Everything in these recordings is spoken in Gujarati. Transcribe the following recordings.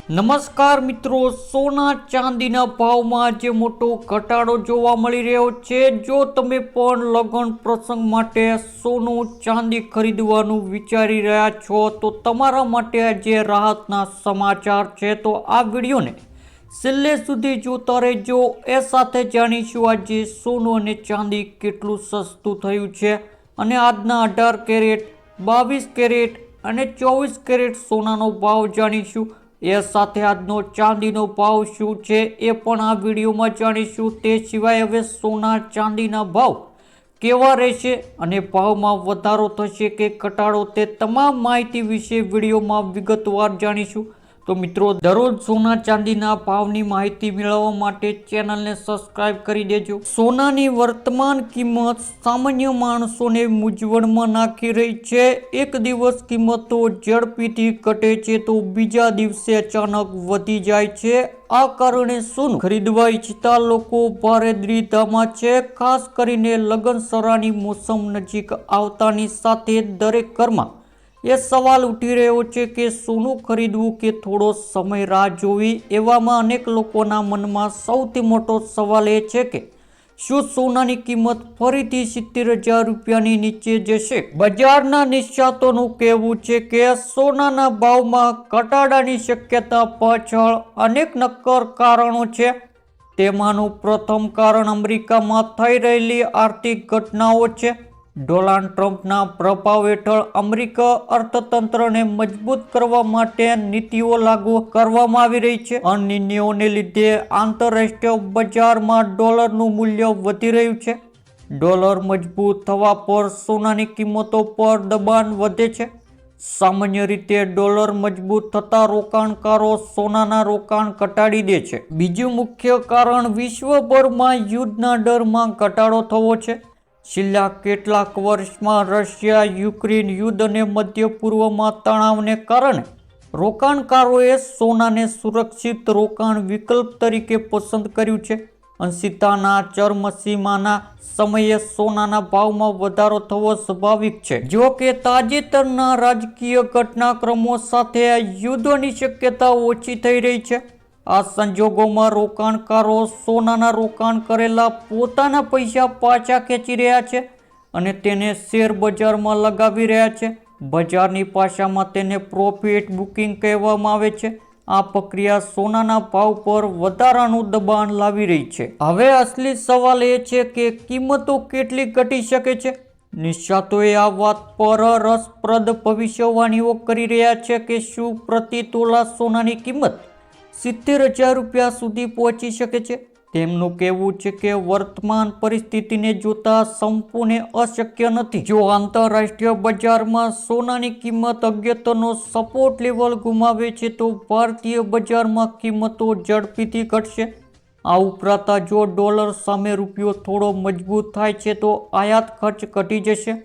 નમસ્કાર મિત્રો, સોના ચાંદીના ભાવમાં જે મોટો ઘટાડો જોવા મળી રહ્યો છે. જો તમે પણ લગ્ન પ્રસંગ માટે સોનું ચાંદી ખરીદવાનું વિચારી રહ્યા છો તો તમારા માટે જે રાહતના સમાચાર છે. તો આ વિડીયોને છેલ્લે સુધી જોતા રહેજો. એ સાથે જાણીશું આજે સોનું અને ચાંદી કેટલું સસ્તું થયું છે અને આજના 18 કેરેટ, 22 કેરેટ અને 24 કેરેટ સોનાનો ભાવ જાણીશું. એ સાથે આજનો ચાંદીનો ભાવ શું છે એ પણ આ વિડીયોમાં જાણીશું. તે સિવાય હવે સોના ચાંદીના ભાવ કેવા રહેશે અને ભાવમાં વધારો થશે કે ઘટાડો, તે તમામ માહિતી વિશે વિડીયોમાં વિગતવાર જાણીશું. તો મિત્રો, દરરોજ સોના ચાંદીના ભાવની માહિતી મેળવવા માટે ચેનલને સબસ્ક્રાઇબ કરી દેજો. સોનાની વર્તમાન કિંમત સામાન્ય માણસોને મૂંઝવણમાં નાખી રહી છે. એક દિવસ કિંમતો ઝડપીથી ઘટે છે તો બીજા દિવસે અચાનક વધી જાય છે. આ કારણે સોનું ખરીદવા ઈચ્છતા લોકો ભારે દ્વિધામાં છે. ખાસ કરીને લગ્નસરાની મોસમ નજીક આવતાની સાથે દરેક ઘરમાં એ સવાલ ઉઠી રહ્યો છે કે સોનું ખરીદવું કે થોડો સમય રાહ જોવી. એવામાં અનેક લોકોના મનમાં સૌથી મોટો સવાલ એ છે કે શું સોનાની કિંમત ફરીથી 70,000 રૂપિયાની નીચે જશે? બજારના નિષ્ણાતોનું કહેવું છે કે સોનાના ભાવમાં ઘટાડાની શક્યતા પાછળ અનેક નક્કર કારણો છે. તેમાંનું પ્રથમ કારણ અમેરિકામાં થઈ રહેલી આર્થિક ઘટનાઓ છે. ડોનાલ્ડ ટ્રમ્પના પ્રભાવ હેઠળ અમેરિકા અર્થતંત્રને મજબૂત કરવા માટે નીતિઓ લાગુ કરવામાં આવી રહી છે. આ નિર્ણયોને લીધે આંતરરાષ્ટ્રીય બજારમાં ડોલરનું મૂલ્ય વધી રહ્યું છે. ડોલર મજબૂત થવા પર સોનાની કિંમતો પર દબાણ વધે છે. સામાન્ય રીતે ડોલર મજબૂત થતા રોકાણકારો સોનાના રોકાણ ઘટાડી દે છે. બીજું મુખ્ય કારણ વિશ્વભરમાં યુદ્ધના ડરમાં ઘટાડો થવો છે. છેલ્લા કેટલાક વર્ષમાં રશિયા-યુક્રેન યુદ્ધ અને મધ્ય પૂર્વમાં તણાવને કારણે રોકાણકારોએ સોનાને સુરક્ષિત રોકાણ વિકલ્પ તરીકે પસંદ કર્યું છે. અનિશ્ચિતતાના ચરમસીમાના સમયે સોનાના ભાવમાં વધારો થવો સ્વાભાવિક છે. જો કે તાજેતરના રાજકીય ઘટનાક્રમો સાથે યુદ્ધની શક્યતા ઓછી થઈ રહી છે. આ સંજોગોમાં રોકાણકારો સોનાના રોકાણ કરેલા પોતાના પૈસા પાછા ખેંચી રહ્યા છે અને તેને શેર બજારમાં લગાવી રહ્યા છે. બજારની ભાષામાં તેને પ્રોફિટ બુકિંગ કહેવામાં આવે છે. આ પ્રક્રિયા સોનાના ભાવ પર વધારાનું દબાણ લાવી રહી છે. હવે અસલી સવાલ એ છે કે કિંમતો કેટલી ઘટી શકે છે. નિષ્ણાતોએ આ વાત પર રસપ્રદ ભવિષ્યવાણીઓ કરી રહ્યા છે કે શું પ્રતિ તોલા સોનાની કિંમત 70,000 રૂપિયા સુધી પહોંચી શકે છે. તેમનું કહેવું છે કે વર્તમાન પરિસ્થિતિને જોતા સંપૂર્ણ અશક્ય નથી. જો આંતરરાષ્ટ્રીય બજારમાં સોનાની કિંમત અગત્યનો સપોર્ટ લેવલ ગુમાવે છે તો ભારતીય બજારમાં કિંમતો ઝડપીથી ઘટશે. આ ઉપરાંત જો ડોલર સામે રૂપિયો થોડો મજબૂત થાય છે તો આયાત ખર્ચ ઘટી જશે.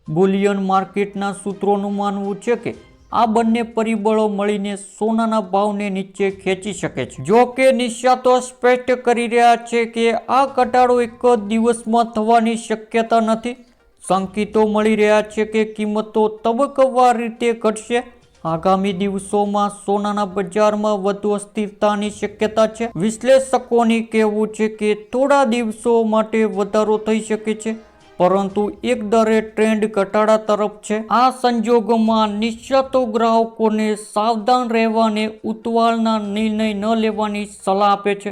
બુલિયન માર્કેટના સૂત્રોનું માનવું છે કે આ બંને પરિબળો મળીને સોનાના ભાવને નીચે ખેંચી શકે છે. જો કે નિષ્ણાતો સ્પષ્ટ કરી રહ્યા છે કે આ ઘટાડો એક જ દિવસમાં થવાની શક્યતા નથી. સંકેતો મળી રહ્યા છે કે કિંમતો તબક્કાવાર રીતે ઘટશે. આગામી દિવસોમાં સોનાના બજારમાં વધુ અસ્થિરતાની શક્યતા છે. વિશ્લેષકોનું કહેવું છે કે થોડા દિવસો માટે વધારો થઈ શકે છે, પરંતુ એક દરે ટ્રેન્ડ ઘટાડા તરફ છે. આ સંજોગોમાં નિષ્ણાતો ગ્રાહકોને સાવધાન રહેવા અને ઉતાવળના નિર્ણય ન લેવાની સલાહ આપે છે.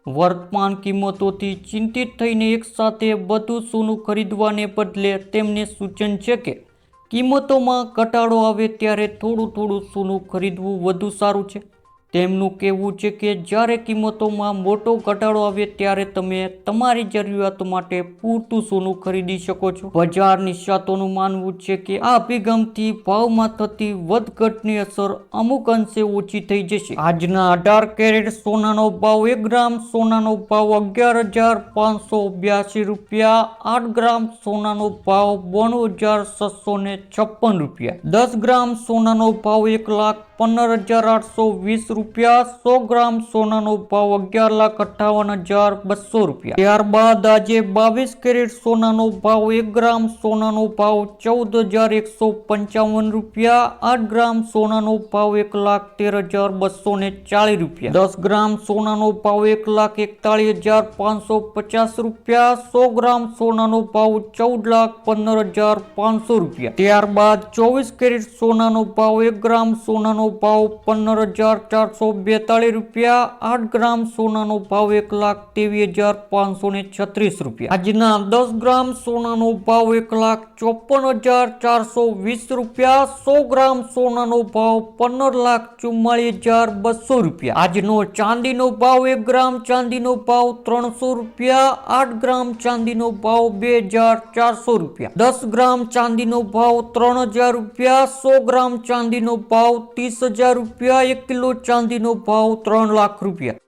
વર્તમાન કિંમતોથી ચિંતિત થઈને એકસાથે બધું સોનું ખરીદવાને બદલે તેમને સૂચન છે કે કિંમતોમાં ઘટાડો આવે ત્યારે થોડું સોનું ખરીદવું વધુ સારું છે. તેમનું કહેવું છે કે જ્યારે કિંમતોમાં મોટો ઘટાડો આવે ત્યારે તમે તમારી જરૂરિયાતો માટે પૂરતું સોનું ખરીદી શકો છો. બજાર નિષ્ણાતોનું માનવું છે કે આ અભિગમથી ભાવમાં થતી વધઘટની અસર અમુક અંશે ઓછી થઈ જશે. આજના 18 કેરેટ સોનાનો ભાવ 1 ગ્રામ સોનાનો ભાવ 11,582 રૂપિયા, 8 ગ્રામ સોનાનો ભાવ 92,656 રૂપિયા, 10 ગ્રામ સોનાનો ભાવ 1,15,820 રૂપિયા। 100 ગ્રામ સોનાનો ભાવ 11,58,200 રૂપિયા। ત્યારબાદ આજે 22 કેરેટ સોનાનો ભાવ 1 ગ્રામ સોનાનો ભાવ 14,155 રૂપિયા। 8 ગ્રામ સોનાનો ભાવ 1,13,240 રૂપિયા। 10 ગ્રામ સોનાનો ભાવ 1,41,550 રૂપિયા। 100 ગ્રામ સોનાનો ભાવ 14,15,500 રૂપિયા। ત્યારબાદ 24 કેરેટ સોનાનો ભાવ 1 ગ્રામ સોનાનો ભાવ 15,442 રૂપિયા। 8 ગ્રામ સોનાનો ભાવ 1,23,536 રૂપિયા। આજના 10 ગ્રામ સોનાનો ભાવ 1,54,420 રૂપિયા। 100 ગ્રામ સોનાનો ભાવ 15,44,200 રૂપિયા। આજનો ચાંદીનો ભાવ 1 ગ્રામ ચાંદીનો ભાવ 300 રૂપિયા। 8 ગ્રામ ચાંદીનો ભાવ 2,400 રૂપિયા। 10 ગ્રામ ચાંદીનો ભાવ 3,000 રૂપિયા। 100 ગ્રામ ચાંદીનો ભાવ 30,000 રૂપિયા। 1 કિલો ચાંદીનો ભાવ 3 લાખ રૂપિયા।